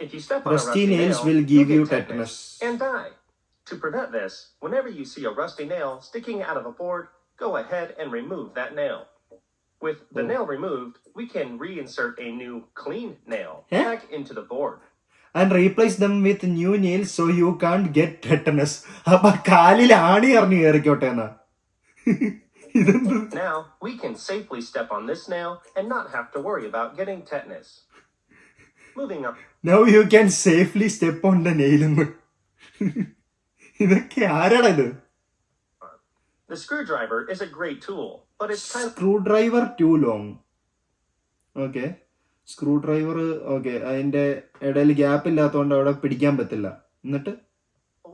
If you step on a Rusty rusty nails nail, will you'll give get you tetanus and die. To prevent this, whenever you see a rusty nail sticking out of a board, go ahead and remove that nail. With the nail removed, we can reinsert a new clean nail back into the board. And replace them with new nails so you can't get tetanus. അപ്പൊ കാലിൽ ആണി അറിഞ്ഞു കയറിക്കോട്ടെ എന്നാ. Now, we can safely step on this nail and not have to worry about getting tetanus. Moving up. Now you can safely step on the nail. ഇതൊക്കെ ആരാടാ ഇത്? The screwdriver is a great tool, but it's kind of... Screwdriver too long. Okay. Screwdriver, okay. അതിന്റെ ഇടയിൽ gap ഇല്ലാത്തതുകൊണ്ട് അവിടെ പിടിക്കാൻ പറ്റില്ല. എന്നിട്ട്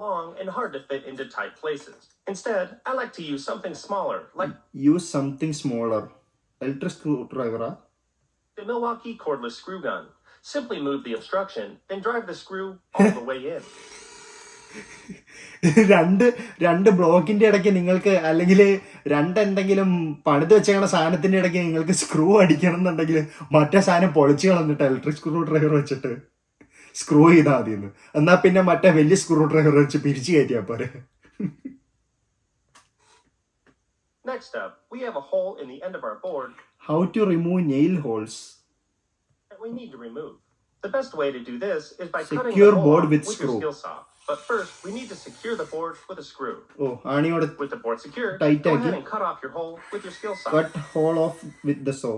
long and hard to fit into tight places. Instead, I like to use something smaller, like... Use something smaller. Electric screwdriver? The Milwaukee cordless screw gun. Simply move the obstruction, then drive the screw all the way in. രണ്ട് ബ്ലോക്കിന്റെ ഇടയ്ക്ക് നിങ്ങൾക്ക് അല്ലെങ്കിൽ എന്തെങ്കിലും പണിത് വെച്ചേക്കണ സാധനത്തിന്റെ ഇടയ്ക്ക് നിങ്ങൾക്ക് സ്ക്രൂ അടിക്കണം എന്നുണ്ടെങ്കിൽ മറ്റേ സാധനം പൊളിച്ച് കളഞ്ഞിട്ട് ഇലക്ട്രിക് സ്ക്രൂ ഡ്രൈവർ വെച്ചിട്ട് സ്ക്രൂ ചെയ്താൽ മതിയെന്ന്. എന്നാ പിന്നെ മറ്റേ വലിയ സ്ക്രൂ ഡ്രൈവർ വെച്ച് പിരിച്ചു കയറ്റിയാ പോരെ. Next up, we have a hole in the end of our board. How to remove nail holes? That we need to remove. The best way to do this is by cutting Secure the hole board off with with screw. your skill saw. But first, we need to secure the board with a screw. ആണിയോടെ With the board secured, tight go ആക്കി ahead and cut off your hole with your skill saw. cut hole off with the saw.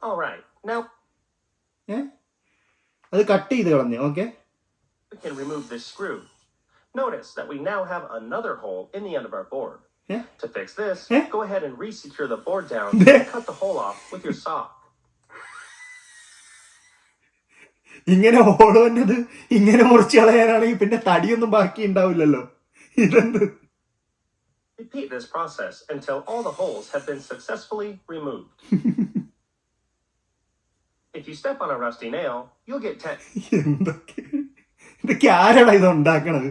All right, now അത് cut ചെയ്ത് കളഞ്ഞു. Okay, we can remove this screw. Notice that we now have another hole in the end of our board. To fix this, go ahead and re-secure the board down and cut the hole off with your saw. ഇങ്ങനെ hall വന്നത് ഇങ്ങനെ മുറിച്ച് കളയാനാണെങ്കിൽ പിന്നെ തടിയൊന്നും ബാക്കി ഉണ്ടാവില്ലല്ലോ. ഇതെന്ത്? Repeat this process until all the holes have been successfully removed. If you step on a rusty nail, you'll get ഇതൊക്കെ ആരാടാ ഇത് ഉണ്ടാക്കണത്?